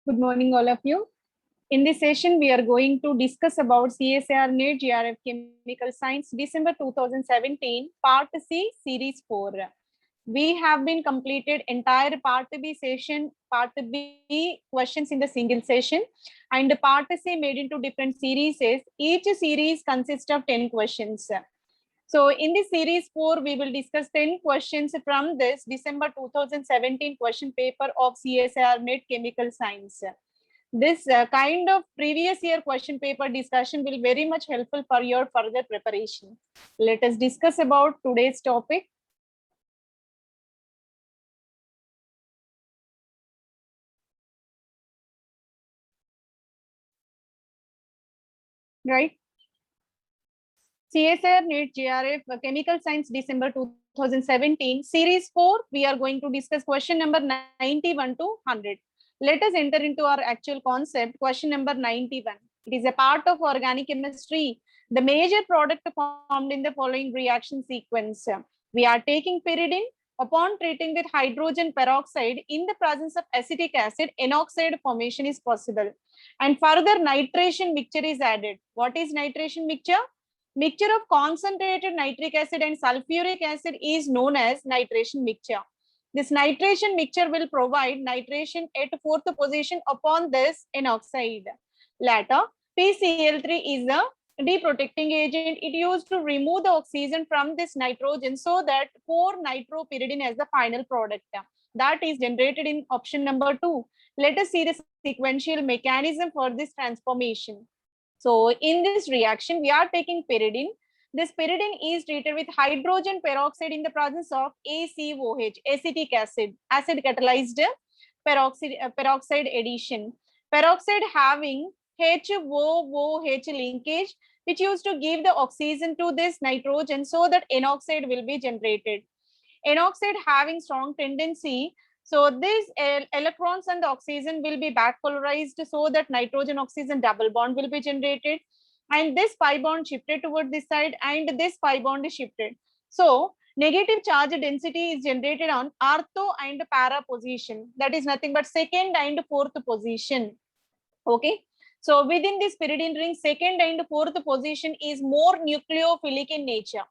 Good morning, all of you. In this session, we are going to discuss about CSIR NET GRF Chemical Science, December 2017, Part C, Series 4. We have been completed entire Part B session, Part B questions in the single session, and Part C made into different series. Each series consists of 10 questions. So in this series 4, we will discuss 10 questions from this December 2017 question paper of CSIR NET Chemical Science. This kind of previous year question paper discussion will very much helpful for your further preparation. Let us discuss about today's topic. Right. CSIR NET GRF Chemical Science December 2017 Series 4. We are going to discuss question number 91 to 100. Let us enter into our actual concept. Question number 91. It is a part of organic chemistry. The major product formed in the following reaction sequence. We are taking pyridine. Upon treating with hydrogen peroxide in the presence of acetic acid, N-oxide formation is possible. And further nitration mixture is added. What is nitration mixture? Mixture of concentrated nitric acid and sulfuric acid is known as nitration mixture. This nitration mixture will provide nitration at fourth position upon this N-oxide. Later, PCl3 is a deprotecting agent. It used to remove the oxygen from this nitrogen so that 4-nitropyridine as the final product. That is generated in option number 2. Let us see the sequential mechanism for this transformation. So in this reaction, we are taking pyridine. This pyridine is treated with hydrogen peroxide in the presence of ACOH, acetic acid, acid catalyzed peroxide addition. Peroxide having HOOH linkage, which used to give the oxygen to this nitrogen so that N-oxide will be generated. N-oxide having strong tendency, so these electrons and the oxygen will be back polarized so that nitrogen oxygen double bond will be generated, and this pi bond shifted toward this side and this pi bond is shifted. So negative charge density is generated on ortho and para position. That is nothing but second and fourth position. Okay. So within this pyridine ring, second and fourth position is more nucleophilic in nature.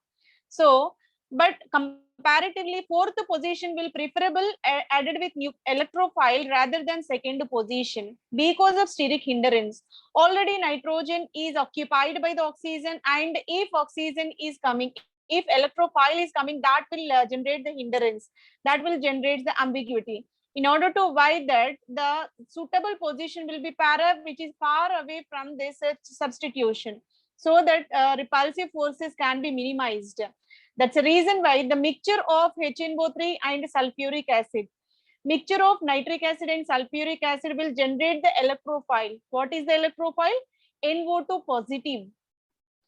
So, but comparatively, fourth position will preferable added with electrophile rather than second position because of steric hindrance. Already nitrogen is occupied by the oxygen, and if oxygen is coming, if electrophile is coming, that will generate the hindrance, that will generate the ambiguity. In order to avoid that, the suitable position will be para, which is far away from this substitution, so that repulsive forces can be minimized. That's the reason why the mixture of HNO3 and sulfuric acid, mixture of nitric acid and sulfuric acid will generate the electrophile. What is the electrophile? NO2 positive.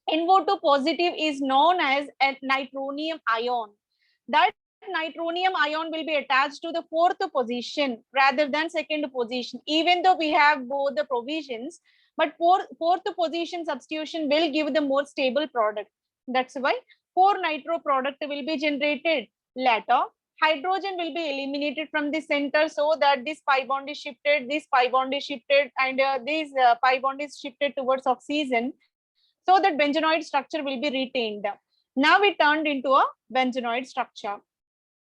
NO2 positive is known as a nitronium ion. That nitronium ion will be attached to the fourth position rather than second position, even though we have both the provisions, but fourth position substitution will give the more stable product. That's why 4-nitro product will be generated. Later, hydrogen will be eliminated from the center so that this pi bond is shifted, this pi bond is shifted, and this pi bond is shifted towards oxygen, so that benzenoid structure will be retained. Now it turned into a benzenoid structure.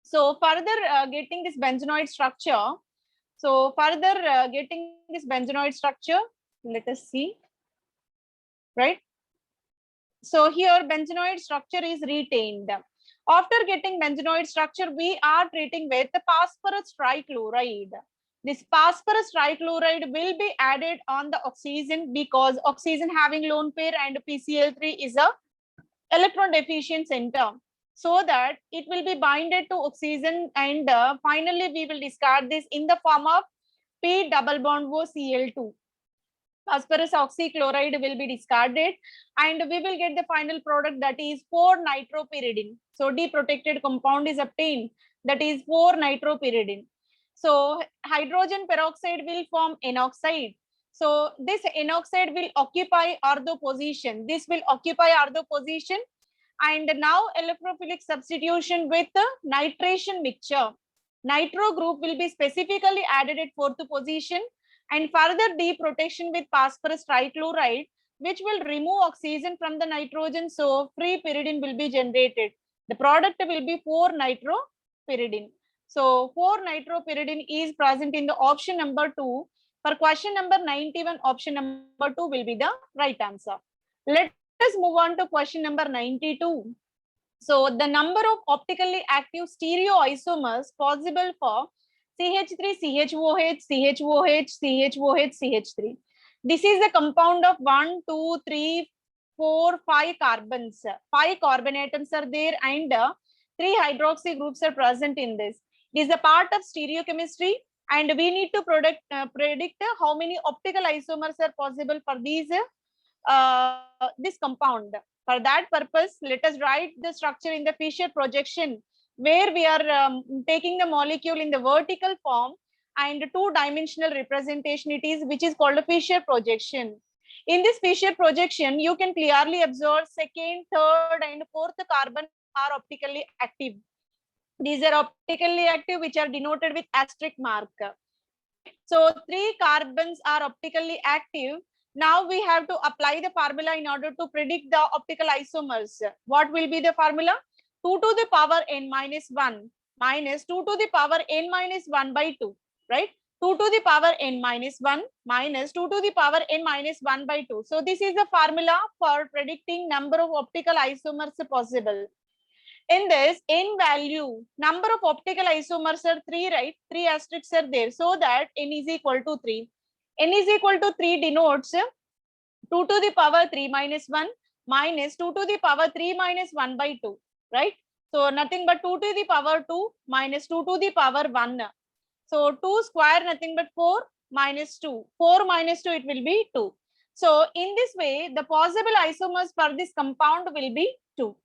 So further getting this benzenoid structure, let us see, right? So here benzenoid structure is retained. After getting benzenoid structure, we are treating with the phosphorus trichloride. This phosphorus trichloride will be added on the oxygen because oxygen having lone pair and PCl3 is a electron deficient center, so that it will be binded to oxygen, and finally we will discard this in the form of P double bond O Cl2. Phosphorus oxychloride will be discarded, and we will get the final product, that is 4-nitropyridine. So deprotected compound is obtained, that is 4-nitropyridine. So hydrogen peroxide will form N-oxide. So this N-oxide will occupy ortho position. This will occupy ortho position, and now electrophilic substitution with the nitration mixture. Nitro group will be specifically added at fourth position, and further deprotection with phosphorus trichloride, which will remove oxygen from the nitrogen. So free pyridine will be generated. The product will be 4-nitropyridine. So 4-nitropyridine is present in the option number 2. For question number 91, option number 2 will be the right answer. Let us move on to question number 92. So the number of optically active stereoisomers possible for CH3, CHOH, CHOH, CHOH, CH3. This is a compound of 1, 2, 3, 4, 5 carbons. 5 carbon atoms are there and 3 hydroxy groups are present in this. It is a part of stereochemistry and we need to predict how many optical isomers are possible for these this compound. For that purpose, let us write the structure in the Fischer projection, where we are taking the molecule in the vertical form and two-dimensional representation it is, which is called a Fischer projection. In this Fischer projection, you can clearly observe second, third, and fourth carbon are optically active. These are optically active, which are denoted with asterisk mark, right? So 3 carbons are optically active. Now we have to apply the formula in order to predict the optical isomers. What will be the formula? 2 to the power n minus 1 minus 2 to the power n minus 1 by 2, right? 2 to the power n minus 1 minus 2 to the power n minus 1 by 2. So this is the formula for predicting number of optical isomers possible. In this, n value, number of optical isomers are 3, right? 3 asterisks are there, so that n is equal to 3. N is equal to 3 denotes 2 to the power 3 minus 1 minus 2 to the power 3 minus 1 by 2, right? So nothing but 2 to the power 2 minus 2 to the power 1. So 2 square nothing but 4 minus 2. 4 minus 2, it will be 2. So in this way, the possible isomers for this compound will be 2.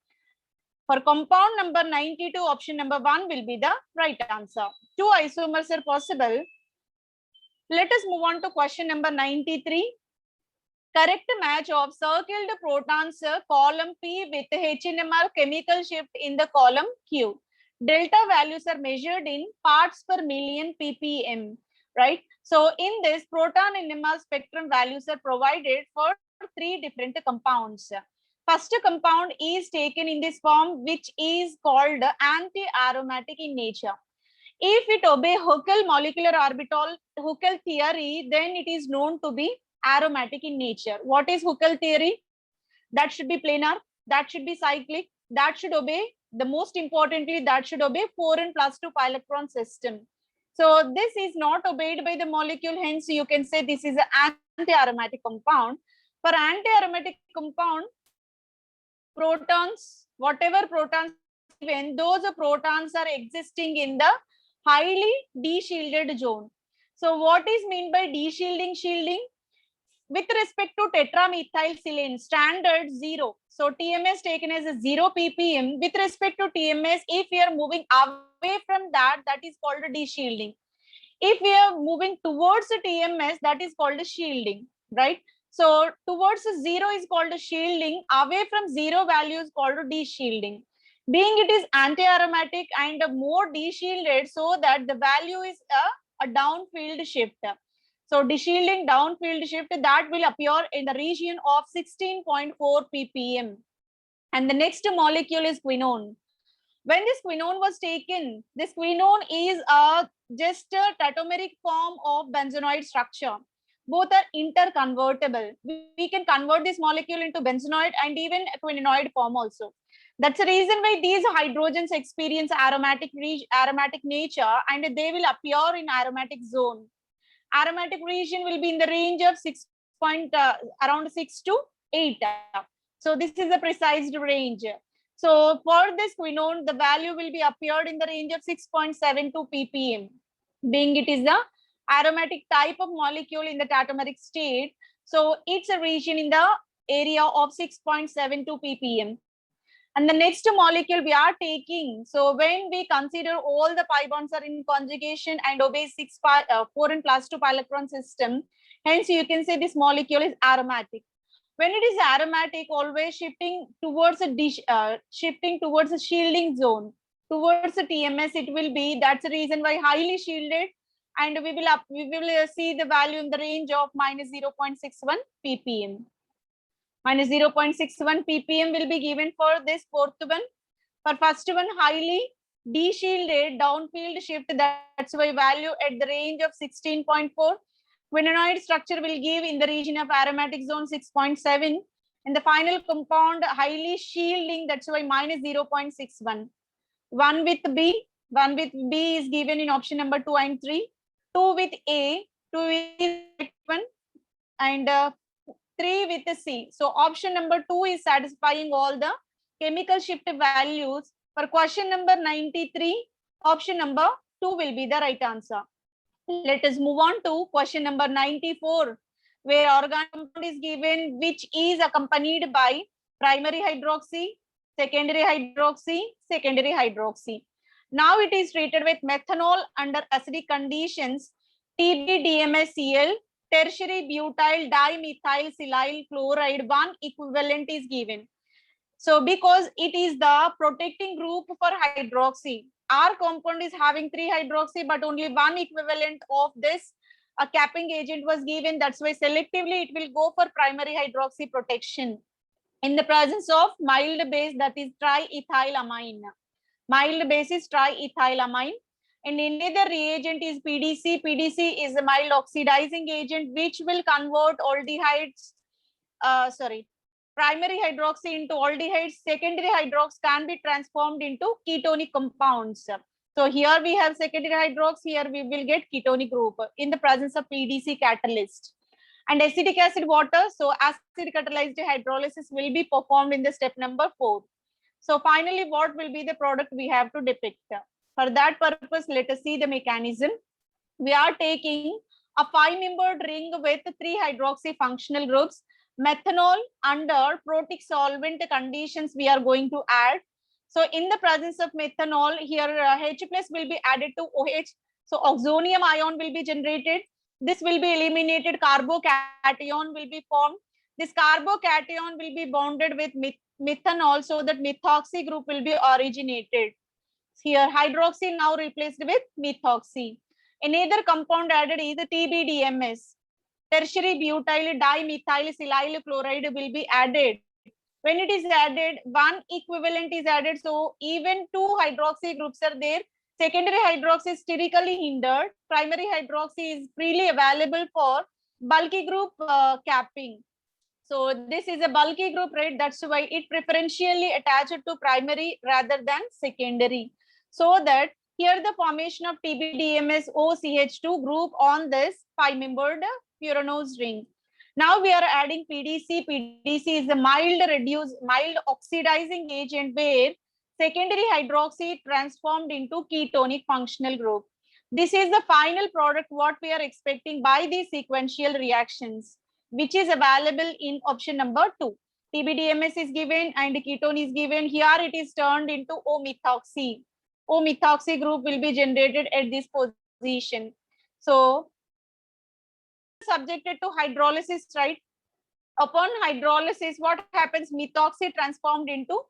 For compound number 92, option number 1 will be the right answer. 2 isomers are possible. Let us move on to question number 93. Correct match of circled protons column P with HNMR chemical shift in the column Q. Delta values are measured in parts per million ppm, right? So in this, proton NMR spectrum values are provided for 3 different compounds. First compound is taken in this form, which is called anti-aromatic in nature. If it obeys Huckel molecular orbital Huckel theory, then it is known to be aromatic in nature. What is Huckel theory? That should be planar, that should be cyclic, that should obey, the most importantly, that should obey 4n plus 2 pi electron system. So this is not obeyed by the molecule, hence you can say this is an anti-aromatic compound. For anti-aromatic compound, protons, whatever protons given, those protons are existing in the highly de-shielded zone. So what is meant by de-shielding? Shielding with respect to tetramethylsilane, standard 0. So TMS taken as a 0 ppm. With respect to TMS, if we are moving away from that, that is called de-shielding. If we are moving towards the TMS, that is called shielding, right? So towards 0 is called shielding, away from 0 value is called de-shielding. Being it is anti-aromatic and more de-shielded, so that the value is a downfield shift. So de-shielding downfield shift, that will appear in the region of 16.4 ppm. And the next molecule is quinone. When this quinone was taken, this quinone is just a tautomeric form of benzenoid structure. Both are interconvertible. We can convert this molecule into benzenoid and even quinonoid form also. That's the reason why these hydrogens experience aromatic nature and they will appear in aromatic zone. Aromatic region will be in the range of around 6 to 8. So this is a precise range. So for this quinone, the value will be appeared in the range of 6.72 ppm, being it is the aromatic type of molecule in the tautomeric state. So it's a region in the area of 6.72 ppm. And the next molecule we are taking, so when we consider all the pi bonds are in conjugation and obey 4n plus 2 pi electron system, hence you can say this molecule is aromatic. When it is aromatic, always shifting towards a shielding zone, towards the TMS it will be. That's the reason why highly shielded and we will see the value in the range of minus 0.61 ppm. Minus 0.61 ppm will be given for this fourth one. For first one, highly de-shielded downfield shift, that's why value at the range of 16.4. Quinoid structure will give in the region of aromatic zone 6.7. And the final compound highly shielding, that's why minus 0.61. One with B is given in option number 2 and 3. 2 with A, 2 with 1, and 3 with the C. So option number 2 is satisfying all the chemical shift values. For question number 93, option number 2 will be the right answer. Let us move on to question number 94, where organic compound is given which is accompanied by primary hydroxy, secondary hydroxy, secondary hydroxy. Now it is treated with methanol under acidic conditions, TBDMSCl, tertiary butyl dimethyl silyl chloride, one equivalent is given. So because it is the protecting group for hydroxy, our compound is having 3 hydroxy, but only one equivalent of this capping agent was given. That's why selectively it will go for primary hydroxy protection in the presence of mild base, that is triethylamine. Mild base is triethylamine. And in another reagent is PDC. PDC is a mild oxidizing agent which will convert aldehydes, primary hydroxy into aldehydes. Secondary hydrox can be transformed into ketonic compounds. So here we have secondary hydrox, here we will get ketonic group in the presence of PDC catalyst. And acetic acid water, so acid catalyzed hydrolysis will be performed in the step number 4. So finally, what will be the product we have to depict? For that purpose, let us see the mechanism. We are taking a 5-membered ring with 3 hydroxy functional groups. Methanol under protic solvent conditions we are going to add. So in the presence of methanol, here H plus will be added to OH. So oxonium ion will be generated. This will be eliminated. Carbocation will be formed. This carbocation will be bonded with methanol, so that methoxy group will be originated. Here hydroxy now replaced with methoxy. Another compound added is the TBDMS. Tertiary butyl dimethyl silyl chloride will be added. When it is added, one equivalent is added. So even 2 hydroxy groups are there. Secondary hydroxy is sterically hindered. Primary hydroxy is freely available for bulky group capping. So this is a bulky group, right? That's why it preferentially attached to primary rather than secondary. So that here the formation of TBDMS OCH2 group on this 5-membered furanose ring. Now we are adding PDC. PDC is a mild oxidizing agent where secondary hydroxy transformed into ketonic functional group. This is the final product what we are expecting by these sequential reactions, which is available in option number 2. TBDMS is given and ketone is given. Here it is turned into O-methoxy. O-methoxy group will be generated at this position. So subjected to hydrolysis, right? Upon hydrolysis, what happens? Methoxy transformed into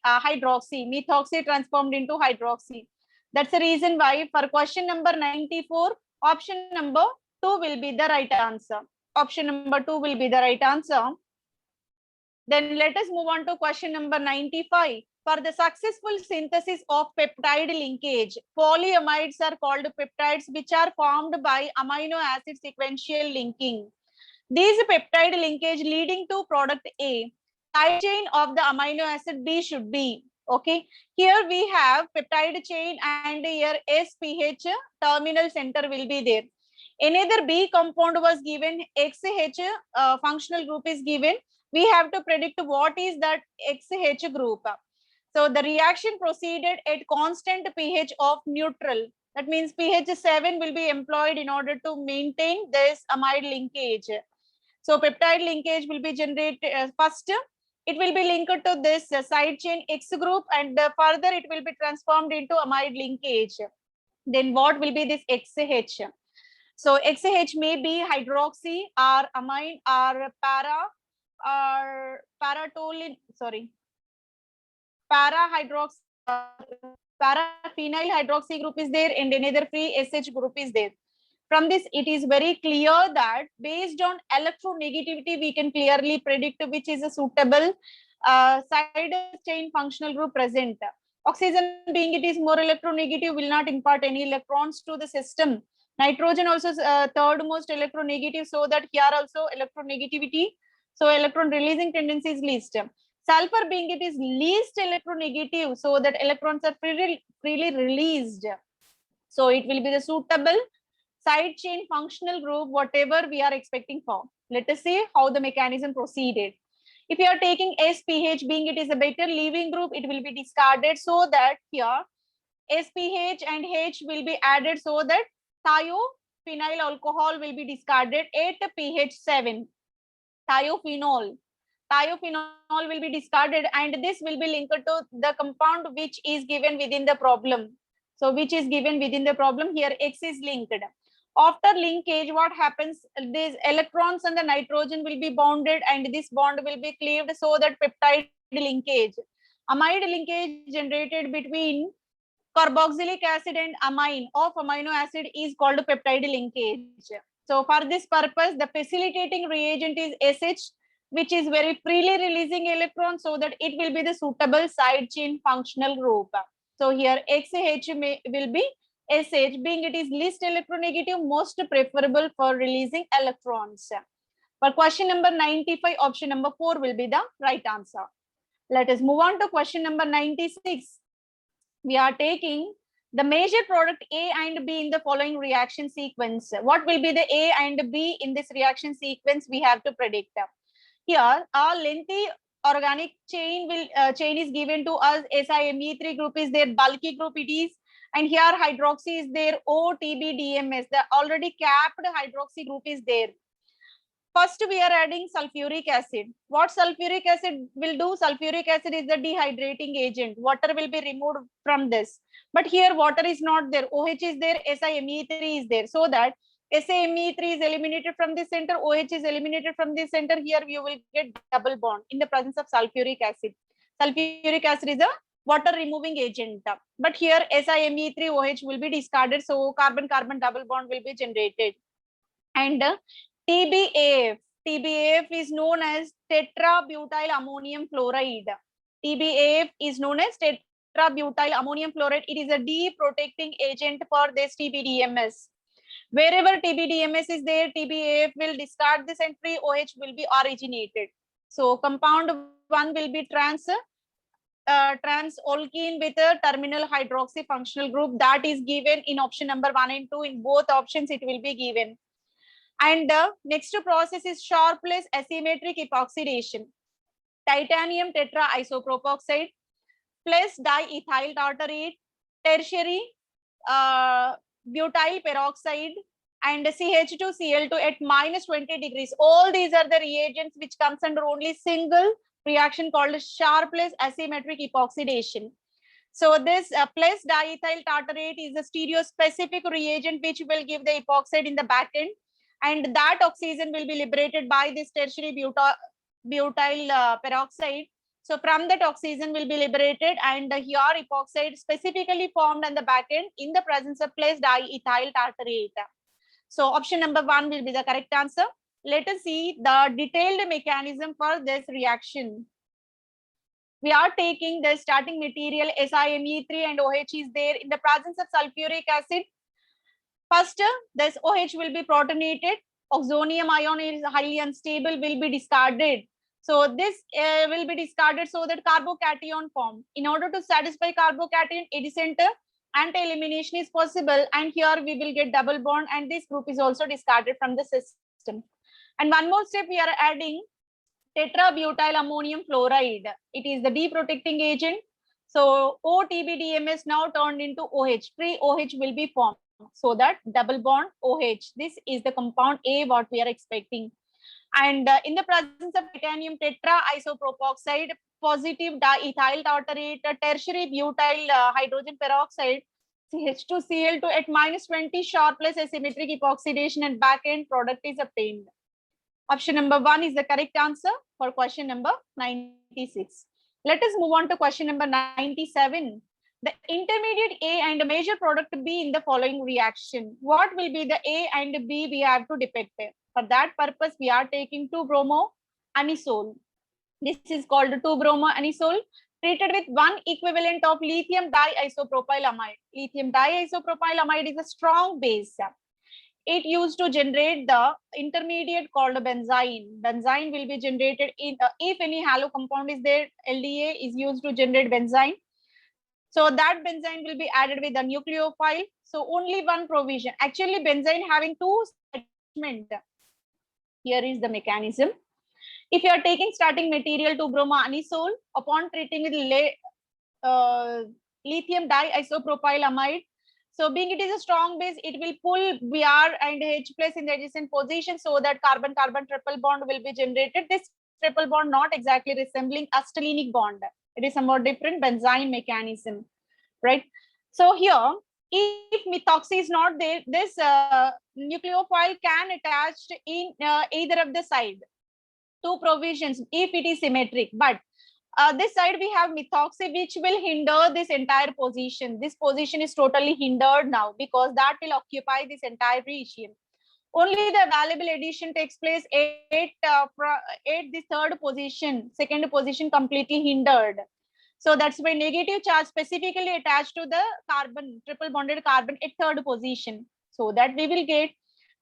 hydroxy. Methoxy transformed into hydroxy. That's the reason why for question number 94, option number 2 will be the right answer. Option number 2 will be the right answer. Then let us move on to question number 95. For the successful synthesis of peptide linkage, polyamides are called peptides which are formed by amino acid sequential linking. These peptide linkage leading to product A, side chain of the amino acid B should be. Okay, here we have peptide chain and here SPH terminal center will be there. Another B compound was given, XH functional group is given. We have to predict what is that XH group. So the reaction proceeded at constant pH of neutral. That means pH 7 will be employed in order to maintain this amide linkage. So peptide linkage will be generated first. It will be linked to this side chain X group and further it will be transformed into amide linkage. Then what will be this XH? So XH may be hydroxy or amine or paratoline, paraphenyl hydroxy group is there and another free SH group is there. From this, it is very clear that based on electronegativity, we can clearly predict which is a suitable side chain functional group present. Oxygen, being it is more electronegative, will not impart any electrons to the system. Nitrogen also third most electronegative, so that here also electronegativity, so electron releasing tendency is least. Sulfur, being it is least electronegative, so that electrons are freely released. So it will be the suitable side chain functional group, whatever we are expecting for. Let us see how the mechanism proceeded. If you are taking SPH, being it is a better leaving group, it will be discarded, so that here SPH and H will be added, so that thiophenyl alcohol will be discarded at pH 7. Thiophenol will be discarded, and this will be linked to the compound which is given within the problem. So which is given within the problem, here X is linked. After linkage, what happens? These electrons and the nitrogen will be bonded, and this bond will be cleaved, so that peptide linkage, amide linkage generated between carboxylic acid and amine of amino acid is called peptide linkage. So for this purpose, the facilitating reagent is SH, which is very freely releasing electrons, so that it will be the suitable side chain functional group. So here XH will be SH, being it is least electronegative, most preferable for releasing electrons. For question number 95, option number 4 will be the right answer. Let us move on to question number 96. We are taking the major product A and B in the following reaction sequence. What will be the A and B in this reaction sequence? We have to predict. Here, a lengthy organic chain is given to us. SiMe3 group is there, bulky group it is, and here hydroxy is there, OTBDMS. The already capped hydroxy group is there. First, we are adding sulfuric acid. What sulfuric acid will do? Sulfuric acid is the dehydrating agent. Water will be removed from this. But here water is not there. OH is there, SiMe3 is there. So that SiMe3 is eliminated from this center, OH is eliminated from this center. Here you will get double bond in the presence of sulfuric acid. Sulfuric acid is a water removing agent. But here SiMe3 OH will be discarded. So carbon-carbon double bond will be generated. And TBAF is known as tetrabutyl ammonium fluoride. TBAF is known as tetrabutyl ammonium fluoride. It is a deprotecting agent for this TBDMS. Wherever TBDMS is there, TBAF will discard this and free OH will be originated. So compound 1 will be transalkene with a terminal hydroxy functional group, that is given in option number 1 and 2. In both options it will be given. And the next process is sharpless asymmetric epoxidation. Titanium tetraisopropoxide plus diethyl tartarate, tertiary butyl peroxide, and CH2Cl2 at minus 20 degrees. All these are the reagents which comes under only single reaction called sharpless asymmetric epoxidation. So this plus diethyl tartarate is a stereospecific reagent which will give the epoxide in the back end, and that oxygen will be liberated by this tertiary butyl peroxide. So from that oxygen will be liberated, and here epoxide specifically formed on the back end in the presence of plus diethyl tartarate. So option number 1 will be the correct answer. Let us see the detailed mechanism for this reaction. We are taking the starting material SiMe3 and OH is there in the presence of sulfuric acid. First, this OH will be protonated. Oxonium ion is highly unstable, will be discarded. So this will be discarded so that carbocation form. In order to satisfy carbocation, adjacent anti-elimination is possible, and here we will get double bond, and this group is also discarded from the system. And one more step, we are adding tetrabutyl ammonium fluoride. It is the deprotecting agent. So OTBDMS now turned into OH. Free OH will be formed, so that double bond OH. This is the compound A what we are expecting. And in the presence of titanium tetraisopropoxide, positive diethyl tartarate, tertiary butyl hydrogen peroxide, CH2Cl2 at minus 20 sharpless asymmetric epoxidation, and back end product is obtained. Option number 1 is the correct answer for question number 96. Let us move on to question number 97. the intermediate A and major product B in the following reaction. What will be the A and B we have to depict? For that purpose, we are taking 2-bromo-anisole. This is called 2-bromo-anisole treated with one equivalent of lithium diisopropylamide. Lithium diisopropylamide is a strong base. It used to generate the intermediate called benzene. Benzene will be generated in if any halo compound is there, LDA is used to generate benzene. So that benzene will be added with the nucleophile. So only one provision. Actually, benzene having two attachment. Here is the mechanism. If you are taking starting material 2-bromo-anisole, upon treating with lithium diisopropylamide, so being it is a strong base, it will pull Br and H plus in the adjacent position, so that carbon-carbon triple bond will be generated. This triple bond not exactly resembling a stellenic bond. It is somewhat different benzene mechanism, right? So here, if methoxy is not there, this nucleophile can attach in either of the side. Two provisions if it is symmetric, but this side we have methoxy, which will hinder this entire position. This position is totally hindered now because that will occupy this entire region. Only the valuable addition takes place at the third position, second position completely hindered. So that's why negative charge specifically attached to the carbon, triple bonded carbon at third position. So that we will get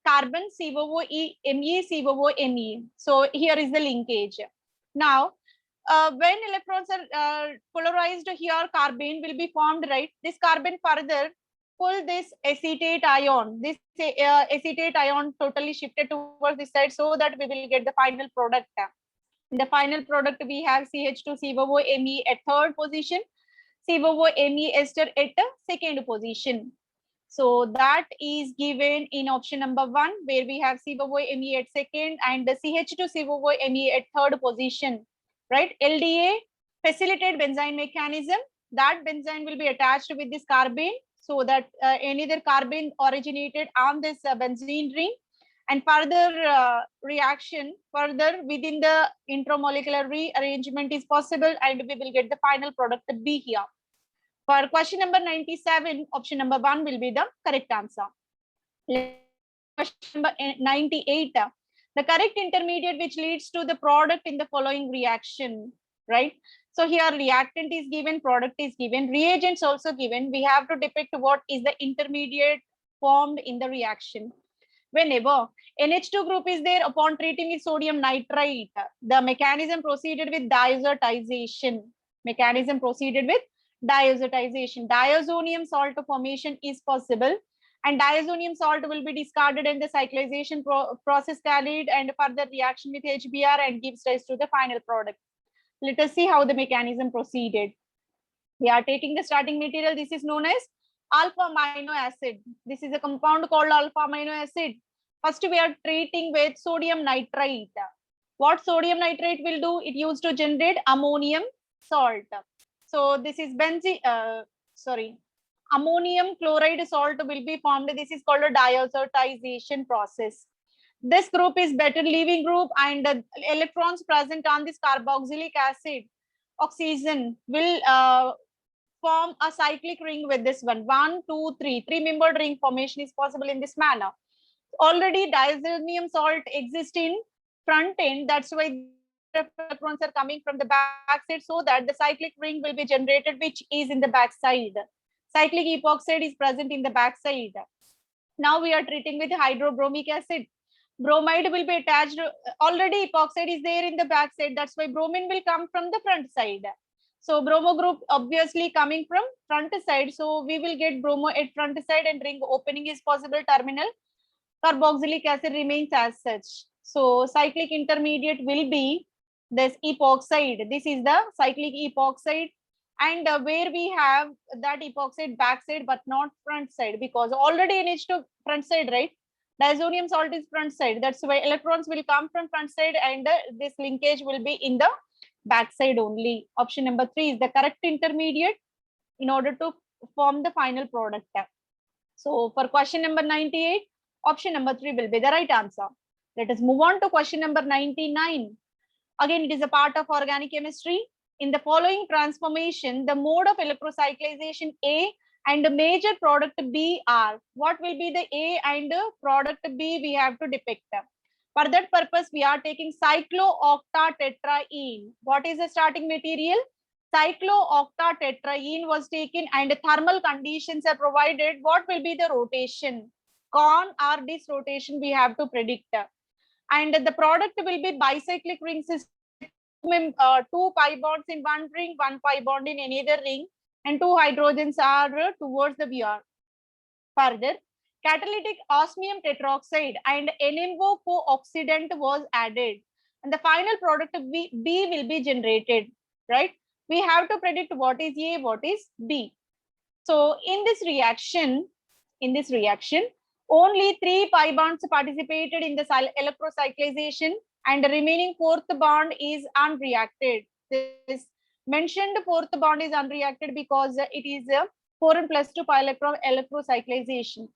carbon COOE, Me, COO, Me. So here is the linkage. Now, when electrons are polarized here, carbene will be formed, right? This carbon further pull this acetate ion. This acetate ion totally shifted towards this side so that we will get the final product. In the final product, we have CH2COO Me at third position, COO Me ester at the second position. So that is given in option number 1, where we have COO Me at second and the CH2COO Me at third position, right? LDA facilitate benzene mechanism. That benzene will be attached with this carbene, so that another carbene originated on this benzene ring, and further reaction further within the intramolecular rearrangement is possible, and we will get the final product B here. For question number 97, option number 1 will be the correct answer. Question number 98, the correct intermediate which leads to the product in the following reaction, right? So here reactant is given, product is given, reagents also given. We have to depict what is the intermediate formed in the reaction. Whenever NH2 group is there, upon treating with sodium nitrite, the mechanism proceeded with diazotization. Mechanism proceeded with diazotization. Diazonium salt formation is possible, and diazonium salt will be discarded and the cyclization process carried and further reaction with HBr and gives rise to the final product. Let us see how the mechanism proceeded. We are taking the starting material. This is known as alpha amino acid. This is a compound called alpha amino acid. First, we are treating with sodium nitrite. What sodium nitrite will do? It used to generate ammonium salt. So this is ammonium chloride salt will be formed. This is called a diazotization process. This group is better leaving group, and electrons present on this carboxylic acid oxygen will form a cyclic ring with this one. 1, 2, 3. Three-membered ring formation is possible in this manner. Already diazonium salt exists in front end. That's why electrons are coming from the back side, so that the cyclic ring will be generated, which is in the back side. Cyclic epoxide is present in the back side. Now we are treating with hydrobromic acid. Bromide will be attached. Already epoxide is there in the back side. That's why bromine will come from the front side. So bromo group obviously coming from front side. So we will get bromo at front side, and ring opening is possible. Terminal carboxylic acid remains as such. So cyclic intermediate will be this epoxide. This is the cyclic epoxide, and where we have that epoxide backside but not front side, because already NH2 front side, right? Diazonium salt is front side. That's why electrons will come from front side, and this linkage will be in the back side only. Option number 3 is the correct intermediate in order to form the final product. So for question number 98, option number 3 will be the right answer. Let us move on to question number 99. Again, it is a part of organic chemistry. in the following transformation, the mode of electrocyclization A and the major product B are. What will be the A and product B we have to depict? For that purpose, we are taking cyclooctatetraene. What is the starting material? Cyclooctatetraene was taken and thermal conditions are provided. What will be the rotation? Con or dis rotation we have to predict. And the product will be bicyclic ring system. Two pi bonds in one ring, one pi bond in another ring, and two hydrogens are towards the VR. Further, catalytic osmium tetroxide and NMO co-oxidant was added, and the final product B will be generated, right? We have to predict what is A, what is B. So in this reaction, only 3 pi bonds participated in the electrocyclization, and the remaining fourth bond is unreacted. This mentioned fourth bond is unreacted because it is a 4n plus 2 pi electron electrocyclization.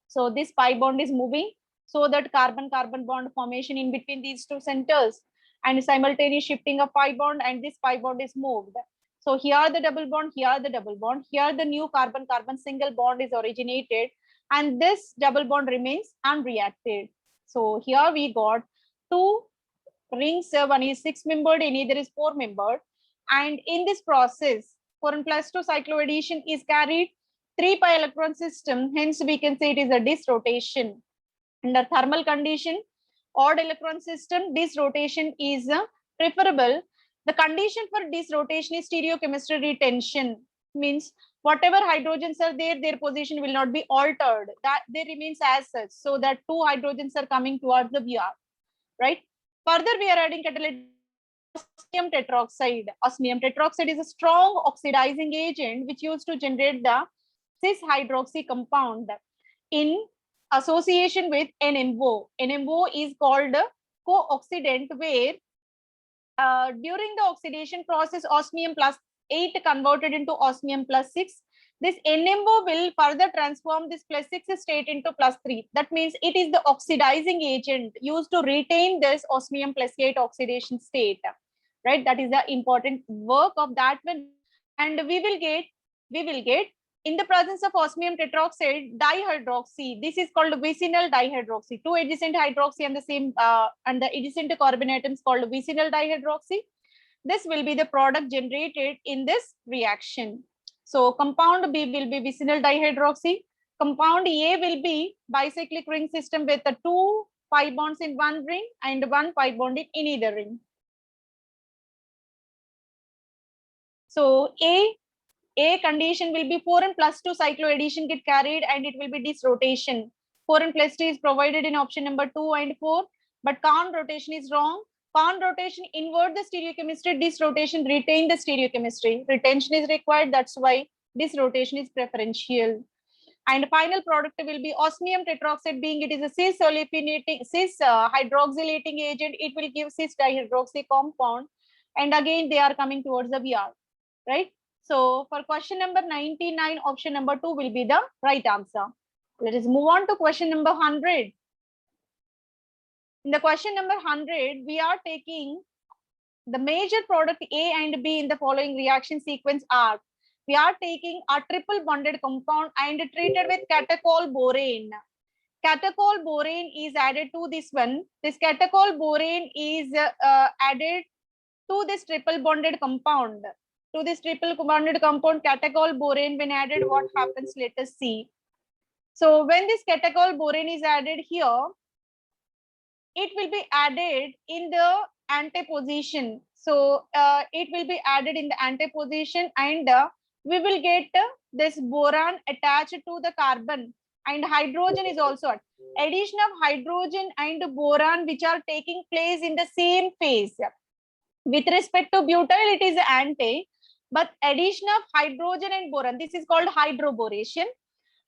So this pi bond is moving, so that carbon-carbon bond formation in between these two centers, and simultaneous shifting of pi bond, and this pi bond is moved. So here the double bond, here the double bond, here the new carbon-carbon single bond is originated, and this double bond remains unreacted. So here we got two rings, one is 6-membered, another is 4-membered, and in this process 4n plus 2 cycloaddition is carried 3 pi electron system, hence we can say it is a dis rotation. Under thermal condition, odd electron system, dis rotation is preferable. The condition for dis rotation is stereochemistry retention, means whatever hydrogens are there, their position will not be altered, that they remains as such, so that two hydrogens are coming towards the VR, right? Further, we are adding catalytic osmium tetroxide. Osmium tetroxide is a strong oxidizing agent which used to generate the cis hydroxy compound in association with NMO. NMO is called co-oxidant, where during the oxidation process, osmium plus 8 converted into osmium plus 6. This NMO will further transform this plus 6 state into plus 3. That means it is the oxidizing agent used to retain this osmium plus 8 oxidation state, right? That is the important work of that one. And we will get in the presence of osmium tetroxide dihydroxy. This is called vicinal dihydroxy. Two adjacent hydroxy and the same and the adjacent carbon atoms called vicinal dihydroxy. This will be the product generated in this reaction. So compound B will be vicinal dihydroxy. Compound A will be bicyclic ring system with the 2 pi bonds in one ring and 1 pi bond in another ring. So A condition will be 4n plus 2 cycloaddition get carried, and it will be dis rotation. 4n plus 2 is provided in option number 2 and 4, but Kahn rotation is wrong. Kahn rotation invert the stereochemistry, dis rotation retain the stereochemistry. Retention is required, that's why dis rotation is preferential. And final product will be osmium tetroxide, being it is a cis hydroxylating agent, it will give cis dihydroxy compound, and again they are coming towards the VR, right? So for question number 99, option number 2 will be the right answer. Let us move on to question number 100. In the question number 100, we are taking the major product A and B in the following reaction sequence are. We are taking a triple bonded compound and treated with catechol borane. Catechol borane is added to this one. This catechol borane is added to this triple bonded compound. To this triple bonded compound, catechol borane, when added, what happens? Let us see. So when this catechol borane is added here, it will be added in the antiposition. So it will be added in the antiposition, and we will get this boron attached to the carbon, and hydrogen is also addition of hydrogen and boron which are taking place in the same phase. With respect to butyl, it is anti, but addition of hydrogen and boron, this is called hydroboration.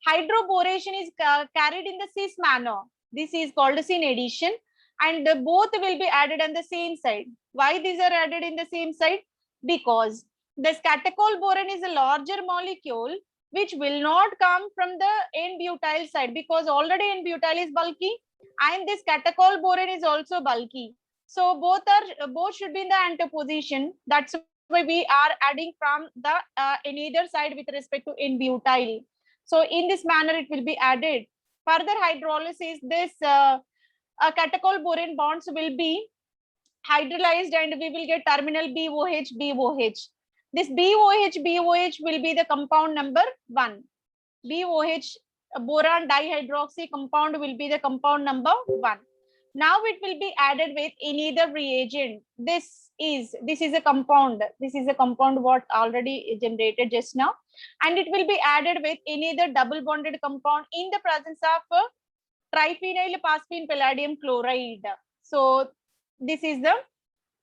Hydroboration is carried in the cis manner. This is called syn addition, and both will be added on the same side. Why these are added in the same side? Because this catechol boron is a larger molecule which will not come from the N-butyl side, because already N-butyl is bulky and this catechol boron is also bulky. So both should be in the antiposition. That's why we are adding from the in either side with respect to N-butyl. So in this manner, it will be added. Further hydrolysis, this catechol boron bonds will be hydrolyzed and we will get terminal BOH, BOH. This BOH, BOH will be the compound number 1. BOH, boron dihydroxy compound will be the compound number 1. Now it will be added with any other reagent. This is a compound. This is a compound what already generated just now, and it will be added with any other double bonded compound in the presence of triphenyl phosphine palladium chloride. So this is the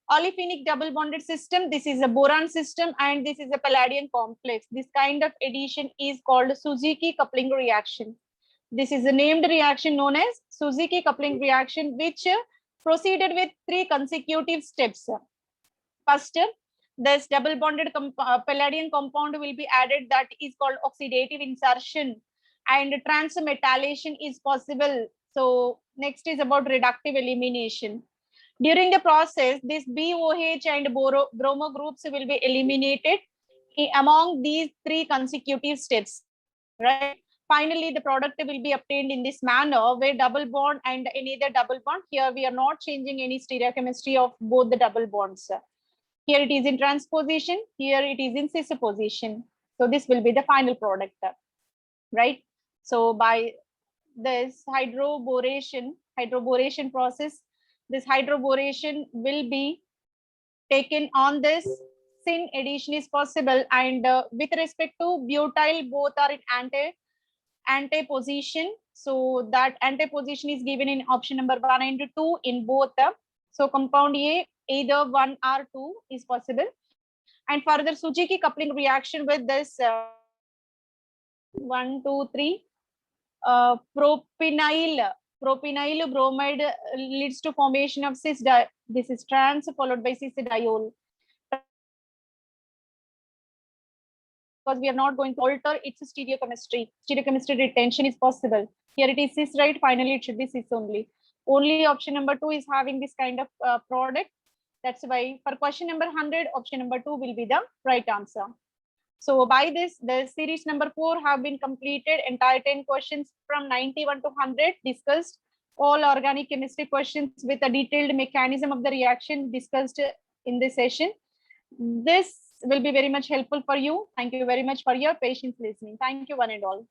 olefinic double bonded system. This is a boron system, and this is a palladium complex. This kind of addition is called Suzuki coupling reaction. This is a named reaction known as Suzuki coupling reaction, which proceeded with 3 consecutive steps. First, this double bonded palladium compound will be added, that is called oxidative insertion, and transmetallation is possible. So next is about reductive elimination. During the process, this BOH and bromo groups will be eliminated among these 3 consecutive steps, right? Finally, the product will be obtained in this manner, where double bond and any other double bond. Here we are not changing any stereochemistry of both the double bonds. Here it is in transposition, here it is in cis position. So this will be the final product, right? So by this hydroboration process, this hydroboration will be taken on this. Syn addition is possible, and with respect to butyl, both are in anti-position. So that anti-position is given in option number 1 and 2 in both. So compound A, either 1 or 2 is possible. And further Suzuki coupling reaction with this 1, 2, 3 propynyl bromide leads to formation of cis. This is trans followed by cis diol. Because we are not going to alter its stereochemistry. Stereochemistry retention is possible. Here it is cis, right? Finally, it should be cis only. Only option number 2 is having this kind of product. That's why for question number 100, option number 2 will be the right answer. So by this, the series number 4 have been completed. Entire 10 questions from 91 to 100 discussed. All organic chemistry questions with a detailed mechanism of the reaction discussed in this session. This will be very much helpful for you. Thank you very much for your patience listening. Thank you one and all.